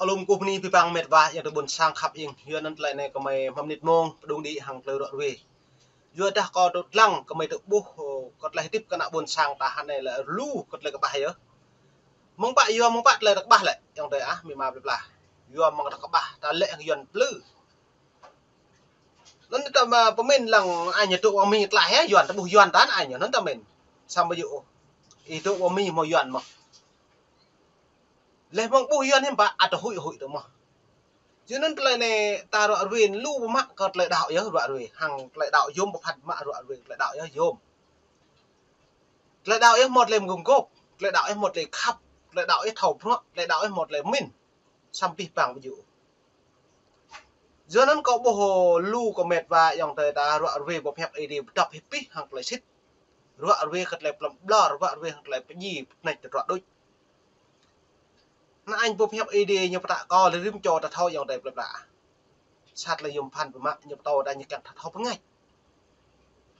alum company pipang met va yang tebun sang khap ing yo nan tlai ne kamai mamnit mong dung di hang tleu ro we yo dah ko dot lang kamai tu buh ko tlai tip kana bun sang ta han ne la lu ko tlai ka bah yo mong ba yo mong ba tlai tak bah le yang te ah mi ma bla yo mong tak bah ta le yon plu nan ta ma pemen lang anya tu wa mi tlai ha yon ta buh yon tan anya nan ta men sam ba yo itu wa mi mo yon ma le mong buh yon hem ba at hui hui tu ma cho nên lại này ta rõ ràng lưu mắc cọt lại đạo nhớ rõ ràng hàng lại đạo yếm một hạt mạ rõ ràng lại đạo nhớ yếm lại đạo nhớ một lên gồm cốp lại đạo nhớ một lên khắp lại đạo nhớ thầu nó lại đạo nhớ một lên min xăm pi bằng ví dụ cho nên có bộ hồ lưu có mệt và dòng thời ta rõ ràng bộ phép đi đọc hết pi hàng lại xích rõ ràng cọt lại làm blur rõ ràng lại cái gì này rõ đôi nó anh bộ phép đi như ta co lấy rim cho ta thôi dòng đời là sát là dùng pan của mạng nhập tàu đã như càng thật không ngay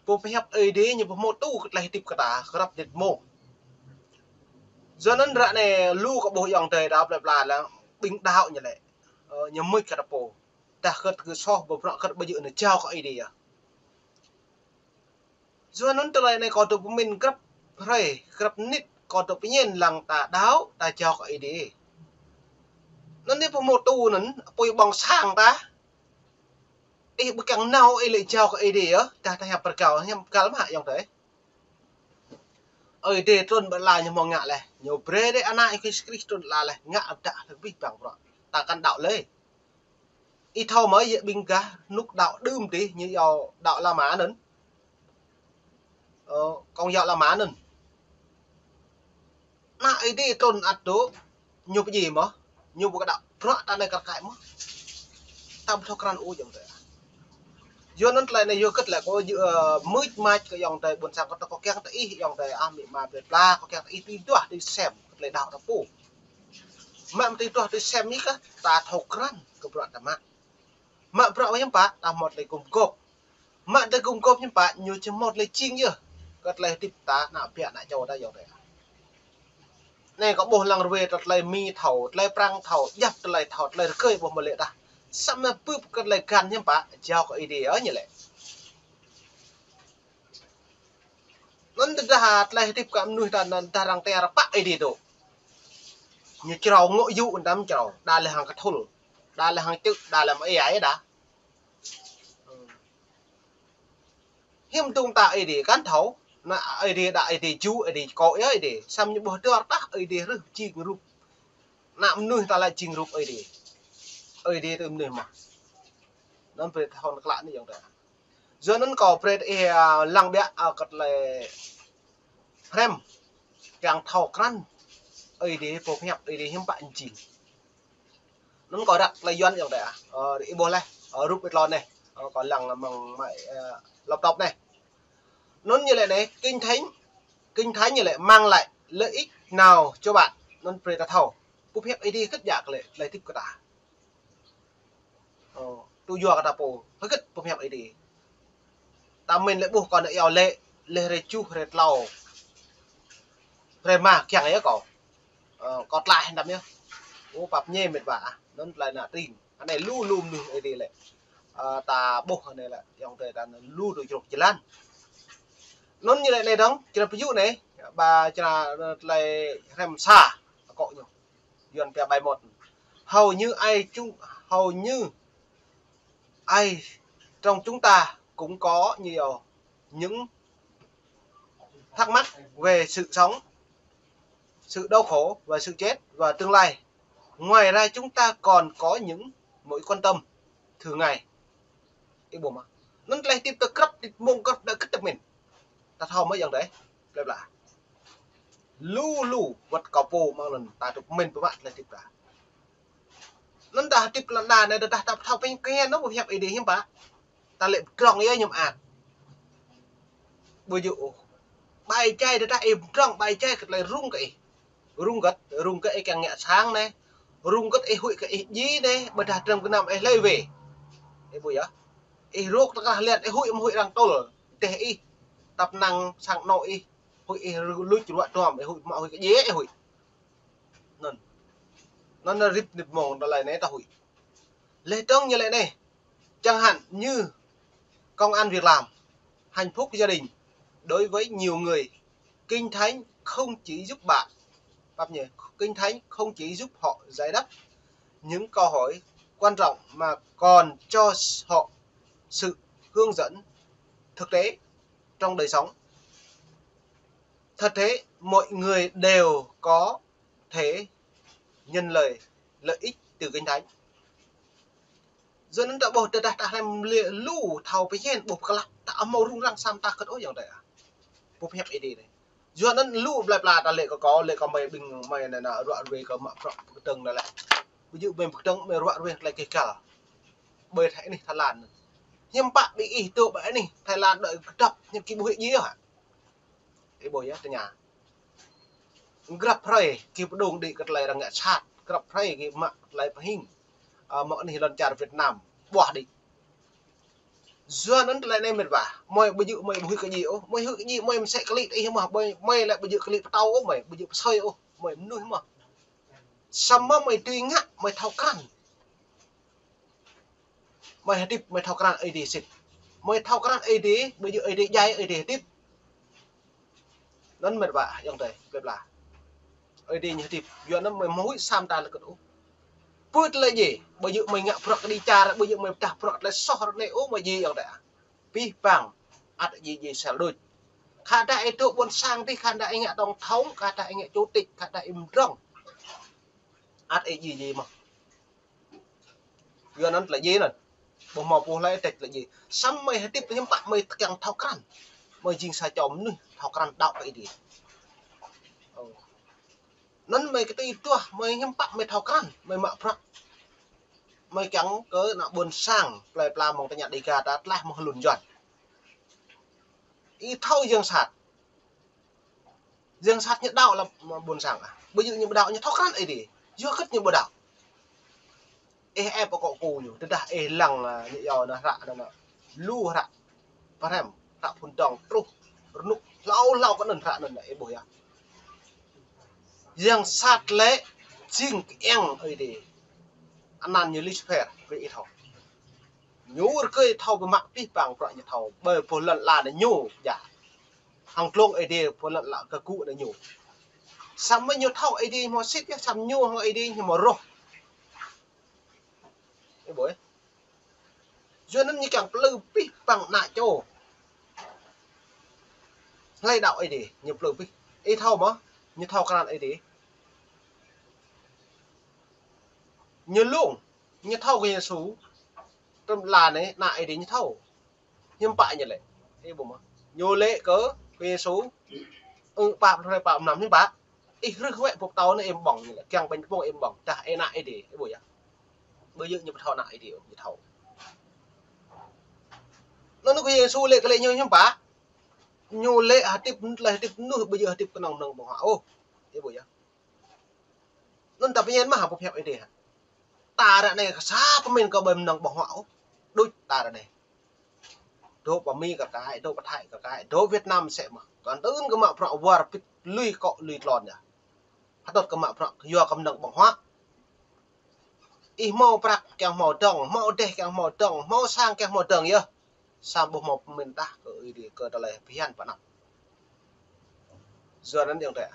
bộ phép đi như một tu lại tiếp cả ta gặp địch mồ do nên ra này lưu có bộ dòng đời đó là bình đạo như này như mấy cái bộ ta khất cứ so bộ phận khất bây giờ này trao có đi à do nên từ này còn tụi mình gặp rồi gặp nít còn tụi nhiên lằng ta đáo ta trao có đi nó đi một tu nó bôi bằng sang ta ấy bức căng nào ấy lại trao cái đi á ta ta hẹp bật cầu nhầm cá lắm hại dòng thế ở đây trôn bật lại như mong ngạ này nhiều bre đấy anh ai cái trôn là này ngạ đã được bị bằng rồi ta căn đạo lấy ít thâu mới dễ bình cả lúc đạo đơm tí như dầu đạo La Mã nấn con dạo La Mã nấn nạ ấy đi trôn ắt tố nhiều cái gì mà nhiều cái đạo rõ ta này cắt cãi mà ta không khăn u dòng thế do nó lại này vô kết lại có mới mai cái dòng đời buồn sang có kẹt ý dòng đời am bị mà về la có kẹt ý tin tua đi xem lại đạo nó phủ mà tin tua đi xem ý cả ta thâu khăn cái đoạn ta mà bro nhá bạn ta một lại cùng cộp mà ta cùng cộp nhá bạn nhiều chấm một lại chiên nhá kết lại tiếp ta nào bịa lại cho ta dòng đời này có bộ lăng về thật lại mi thầu lại prang thầu dập lại thầu lại khơi bộ một lệ ta sao mà bướp cái lại gan nhá bạn giao cái ý ở như vậy nó đã hạt lại tiếp cận nuôi ta đang tè pak ý đó như trâu ngộ dụ đám trâu đa là hàng cắt thul đa là hàng chữ đa là mấy ấy đã hiếm tung ta ý cán thấu na ý đại ý chú ý có ý xăm như bữa trưa tắc ý rư chi group nạm nuôi ta lại chinh group ý tụi mình mà nó về thằng lạ như vậy giờ nó có về lăng bẹ cật lại frem càng thầu khăn ý phổ nhập ý hiếm bạn chỉ nó có đặt lại doan như vậy để bôi này rút bệt lon này còn lăng là bằng mày lọc đọc này nó như này này kinh thánh như lại mang lại lợi ích nào cho bạn nó về ta thầu phổ nhập ý cất giả lại tiếp cả ta tu dua kata po heket pemiap ini tamen le buh kon eo le re chu re lau re ma kyang ấy có lại đâm nhá ô bập nhê mệt vả nó lại là tin anh này lu lùm được đi lại ta buh này là dòng thời ta lu được chụp lan nó như này đó cho ví dụ này bà cho lại rem xa cọ nhiều dần bài một hầu như ai trong chúng ta cũng có nhiều những thắc mắc về sự sống, sự đau khổ và sự chết và tương lai. Ngoài ra chúng ta còn có những mối quan tâm thường ngày. Cái bộ mà nó lại tiếp tục cấp mong cấp đã kích tập mình. Ta thao mấy dòng đấy. Đây là lu vật cỏ bồ mà lần ta được mình với bạn là tiếp cả. Nó đã tiếp là đà này đã tập thao bên kia nó một hiệp ý hiếm bá ta lại tròn ấy nhầm ạt bây giờ bài chay đã im tròn bài chay lại rung cái càng nhẹ sáng này rung cái hụi cái gì này bật hạt trong cái nằm ấy lấy về ấy bây giờ ấy rốt ta liền ấy hụi đang to rồi để ý tập năng sang nội hụi lùi chuyện đoạn tròn ấy hụi mọi hụi cái gì ấy hụi nên nó rip nịp mồm đó lại này ta hủy lễ trông như lệ này chẳng hạn như công ăn việc làm hạnh phúc gia đình. Đối với nhiều người, Kinh Thánh không chỉ giúp bạn Kinh Thánh không chỉ giúp họ giải đáp những câu hỏi quan trọng mà còn cho họ sự hướng dẫn thực tế trong đời sống. Thật thế, mọi người đều có thể nhận lợi ích từ Kinh Thánh. Giờ nó đã bỏ đã làm lũ thầuไปเห็นบุกละแต่เอามารุ่งรังซ้ำตาก็โอ้อย่างไรอ่ะบุกเพียบไอเดียเลยgiờ nó lũปลาตาเล็กก็เล็กก็ไม่บิงไม่นั่นน่ะรัวเวก็มาเพราะตึงนั่นแหละbây giờ bênตึงไม่รัวเวlại cái cả bơi thấy này Thái Lan nhưng bạn bị ý tụ bãi này Thái Lan đợi đập những cái bụi gì hả cái bụi á nhà gặp phải cái đường đi cái này là ngã chát gặp phải cái mặt lại hình mọi này lần chào Việt Nam bỏ đi giờ nó lại này mệt vả mày bây giờ mày hư cái gì ô mày hư cái gì mày sẽ clip đi mà mày lại bây giờ clip tao ô mày bây giờ sơi ô mày nuôi mà sao mà mày tuy ngã mày thao can mày tiếp mày thao can AD xịt mày thao can AD bây giờ AD dai AD tiếp nó mệt vả giống thế mệt là AD như tiếp giờ nó mày mối sam ta là cái đủ Put là gì? Bây giờ mình ngạ phật đi cha bây giờ mình trả phật lại so này ố mà gì vậy đã? Pi bằng ắt gì sẽ đôi. Khả đại tụ buôn sang thì khả đại ngạ tổng thống, khả đại ngạ chủ tịch, khả đại im rong. Ắt gì mà. Giờ nó là gì nè? Bộ màu bộ lại tịch là gì? Xong mày hãy tiếp với những bạn mày càng thao cằn. Mày dình xa chồng nữa, thao cằn đạo vậy đi. Nó mày cái tí tua mày hiếm bạn mày thao can mày mạ phật mày chẳng cớ nọ buồn sang lại làm một cái nhà đi gà đã lại một lùn giòn ý thâu dương sạt nhận đạo là buồn sang à bây giờ như đạo như thao can ấy đi chưa cất như bờ đạo em có cọ cù nhiều tức là lằng như giờ nó rạ nó lu rạ và em rạ phun tròn tru nụ lau có nền rạ nền này bồi à riêng sát lệ chính em ấy đi anh ăn như lịch phèn với ít thầu nhú cái thầu cái mặt pi bằng loại như thầu bởi phổ lận là để nhú dạ hàng lông ấy đi phổ lận là cái cụ để nhú xong mới nhiều thầu ấy đi mà xích cái xong nhú không ấy đi nhưng mà rô cái bối cho nên như càng lưu pi bằng nại châu lay đạo ấy đi nhập lưu pi ấy thầu mà như thầu cái ấy đi như luôn như thâu cái số trong là này lại đến như thâu nhưng bại như lệ thế bụng nhô lệ cớ cái số bạm nằm như bác ít rất quẹt phục tàu này em bỏng như là càng bánh bộ em bỏng ta em lại để cái buổi bây giờ như thâu lại thì như thâu nó cái số lệ cái lệ như bác nhô lệ tiếp nuôi bây giờ tiếp cái nòng nòng bỏng hảo thế buổi nó tập nhiên mà học phục hẹp ấy để ta đã này xa mình có bầm nòng bỏ hảo đôi ta đã này đô bà mi cả cái đô bà thải cả cái đô Việt Nam sẽ mà còn tới cái mạng phật war lui cọ lui lòn nhỉ phát đột cái mạng phật do cầm nòng bỏ hóa y mau bạc càng màu trồng mau đẹp càng màu trồng mau sang càng màu trồng nhá sang bộ một mình ta cởi đi cởi ta lại phi hành bạn nào giờ nó điều này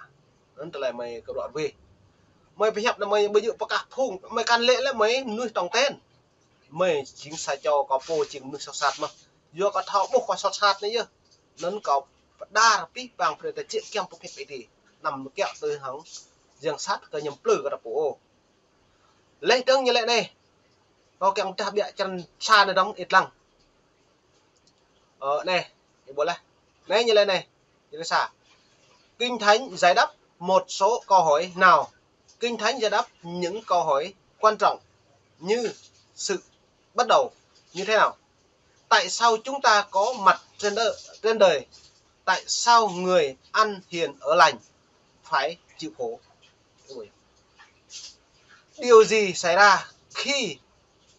nó lại mày cái đoạn về mày phải nhập là mày bây giờ có cả thùng mày can lệ là mày nuôi trồng tên mày chính sai cho có po chính nuôi sọt mà do có thao bốc có sọt đấy nhá nó có đa tí bằng phải là chuyện kem phục hệ thì nằm kẹo từ hắn riêng sát cái nhầm plư cái đập bộ lấy tương như lệ này có kẹo ta bị chân xa nó đóng ít lăng này cái bộ này như lệ này như xa Kinh Thánh giải đáp một số câu hỏi nào Kinh Thánh giải đáp những câu hỏi quan trọng như sự bắt đầu như thế nào? Tại sao chúng ta có mặt trên đời? Tại sao người ăn hiền ở lành phải chịu khổ? Điều gì xảy ra khi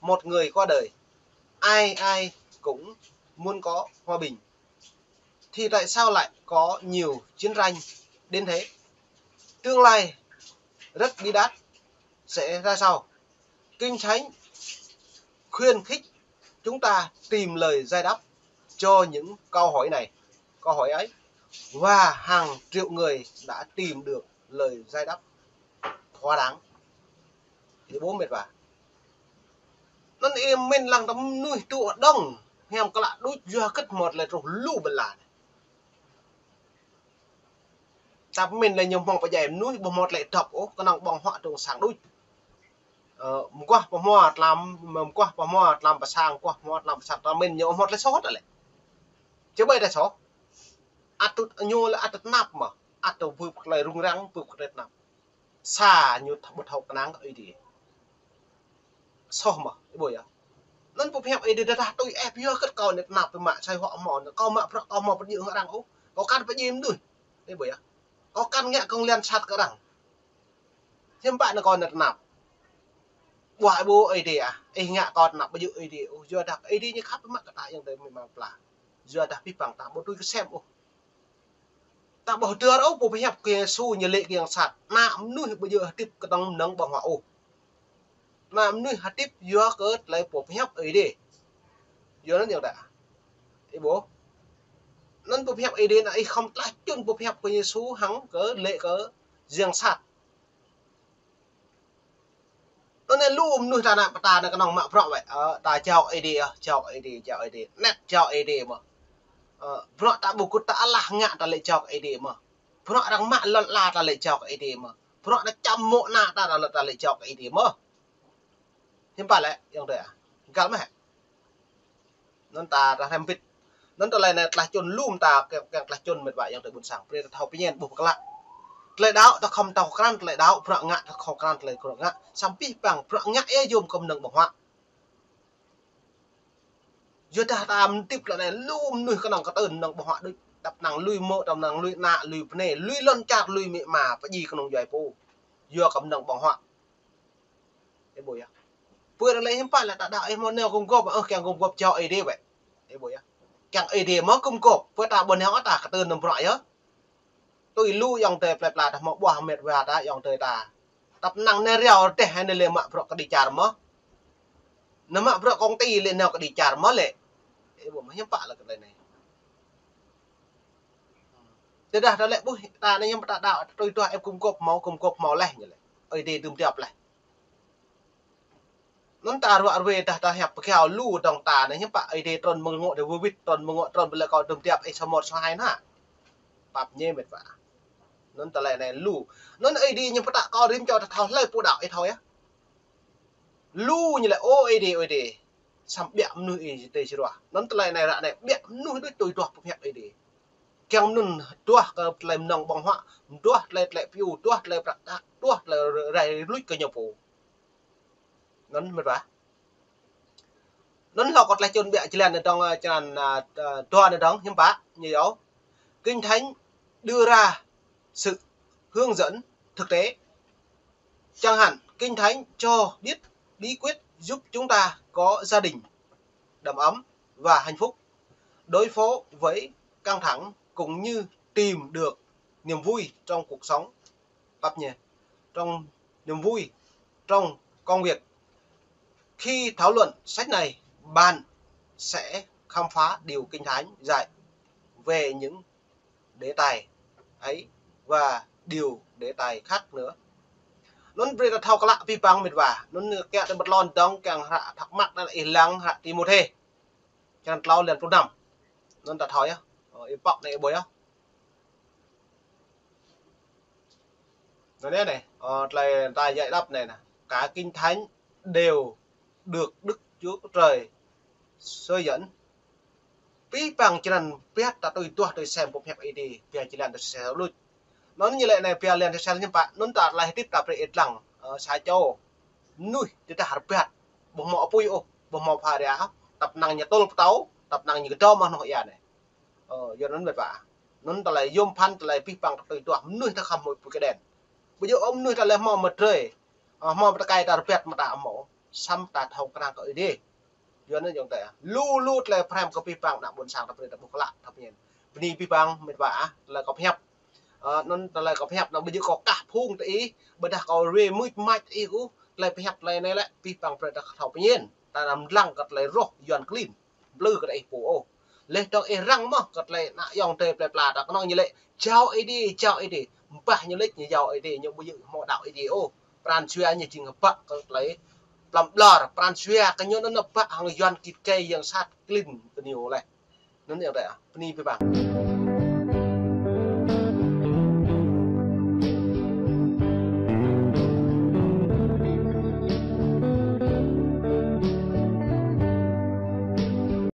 một người qua đời? Ai cũng muốn có hòa bình. Thì tại sao lại có nhiều chiến tranh đến thế? Tương lai rất bi đát sẽ ra sao? Kinh Thánh khuyên khích chúng ta tìm lời giải đáp cho những câu hỏi này, câu hỏi ấy, và hàng triệu người đã tìm được lời giải đáp thỏa đáng. Thì bố mệt vào nên em mình lăng tấm nuôi trụ đông em có lạ đôi giờ cất một là rồi lù bần là ta mình là nhiều mong phải dạy nuôi bằng một lại trọc ó có năng bằng họ trồng sáng đôi qua bằng hoa làm qua bằng hoa làm bà sang qua hoa làm sang ta mình nhiều một lại sót rồi chứ bây là sót ắt tụt nhô là ắt tụt nạp mà ắt tụt vừa lại rung răng vừa lại nạp xa như một hậu nắng ấy đi so mà cái buổi à nên bộ phép ấy để ra tôi ép vô cất cầu nệp nạp với mạng sai họ mòn câu mạ câu mò vẫn nhiều họ đang ố có căn phải im đuổi cái buổi à có căn nhẹ công liên sát cả đẳng thêm bạn là còn nệp nạp ngoại bố ấy đi à ấy nhẹ còn nạp bao nhiêu ấy đi giờ đặt ấy đi như khắp mặt cả tại yang đây mình mà là giờ đặt bị bằng tạm một tôi cứ xem ô tạm bảo chưa đâu bộ phép kia su như lệ kia sạt nạm nuôi bây giờ tiếp cái đồng nâng bằng họ ô nạm nuôi hạt tiếp vừa cỡ lấy bộ phép ấy đi giờ nó nhiều đã ấy bố nên bộ phép ấy đến là ấy không tách chun bộ phép của Giêsu hắn cỡ lệ cỡ riêng sạt nó nên luôn nuôi ta nạp ta là cái nòng mạ phọ vậy ta chào ấy đi chào ấy đi nét chào ấy đi mà phọ ta bù cút ta là ngạ ta lệ chào ấy đi mà phọ đang mạ là ta lệ chào ấy đi mà phọ đã chăm mộ na ta là ta lệ chào ấy đi mà thêm phải lại yang đây à cả mẹ nên ta thêm vịt nên tao lại này là chôn lùm ta cái là chôn mệt vậy yang tới buồn sáng bây giờ thầu bây giờ buộc lại lại đáo ta không tàu khăn lại đáo phượng ngạ ta không khăn lại phượng ngạ sampai bằng phượng ngạ ấy dùng công năng bảo hoạn giờ ta làm tiếp lại này lùm nuôi cái năng cái tên năng bảo hoạn đi tập năng lui mộ tập năng lui nạ lui này lui lon chặt lui mẹ mà phải gì cái năng dài po giờ công năng bảo hoạn cái bồi à vừa lấy em phải là ta đạo em nêu công gộp kèm công gộp cho ấy đi vậy cái bồi à chẳng ấy đi mất công gộp với ta bên họ ta cái tên nằm loại á tôi lưu dòng tề plẹp là một bò mệt và ta dòng tề ta tập năng nè reo tè hay nè lệ mạ pro cái đi chả mất nó mạ pro công ty lên nào cái đi chả mất lệ cái bộ mà hiếm bạ là cái này thế đó lệ bố ta này nhưng mà ta đạo tôi em cung cấp máu lẻ như này ở đây tùm tiệp này nó ta rồi về ta hẹp cái hào lưu đồng ta này hiếm bạ ở đây tròn mừng ngộ để vui vít tròn mừng ngộ tròn lại còn tùm tiệp ấy số 1 số 2 nữa bạp nhê mệt vả nó ta lại này lù nó ấy đi nhưng mà ta co đến cho thao lấy phụ đạo ấy thôi á lu như là ô ấy đi xong bẹm nuôi ấy tê chưa nó ta lại này lại này bẹm nuôi đôi tôi tuột hẹp ấy đi keng nun tuột lại nòng bằng họa tuột lại phiu tuột lại bạc tạc tuột lại rải lúi cái nhập phủ nó mệt vả nó học còn lại chôn bẹ chỉ là trong tràn toa này đóng nhưng bá như đó kinh thánh đưa ra sự hướng dẫn thực tế chẳng hạn kinh thánh cho biết bí quyết giúp chúng ta có gia đình đầm ấm và hạnh phúc đối phó với căng thẳng cũng như tìm được niềm vui trong cuộc sống bắp nhỉ trong niềm vui trong công việc khi thảo luận sách này bạn sẽ khám phá điều kinh thánh dạy về những đề tài ấy và điều đề tài khác nữa nó bây giờ thao cái lạ vi bằng mệt vả nó kẹt đến bật lon trong càng hạ thắc mắc là ilang hạ Timothy chẳng lau liền phút nằm nó ta thói á bọc này bồi á nó này này ta dạy đáp này nè cả kinh thánh đều được Đức Chúa Trời soi dẫn bí bằng cho nên biết ta tôi xem bộ phép ấy đi bây chỉ làm được sẽ luôn nó như lại này bây liền sẽ làm bạn nó ta lại tiếp tập để lằng sai châu nuôi để ta harus biết bộ mỏ pui ô bộ mỏ phá đá tập năng nhà tôn tấu tập năng như cái trâu mà nó vậy này giờ nó mệt vả nó ta lại yom pan ta lại bí bằng tôi nuôi ta không một cái đèn bây giờ ông nuôi ta lại mò mật rồi mò ta cài ta biết mà ta mỏ xăm ta thâu cái năng cởi đi giờ nó giống thế lu lu lại phàm có bí bằng đã buồn sáng ta phải tập một lạ tập nhiên vì bí bằng mệt vả là có phép nó lại có phép nó bây giờ có cả phung tí bây giờ có rê mũi mạch ý cú lại phải hấp lại này lại pi bằng phải đặc thảo tự nhiên ta làm răng cắt lại rô giòn clean blue cái đấy bố lên trong e răng mà cắt lại nã dòng tê lại plà đặc nó như lệ chào ấy đi bà như lệ như giàu ấy đi như bây giờ họ đạo ấy đi ô pran xuya như chừng bạc cắt lại làm blur pran xuya cái nhớ nó bạc hàng giòn kịt cây yang sát clean cái nhiều này nó như vậy à ni với bạn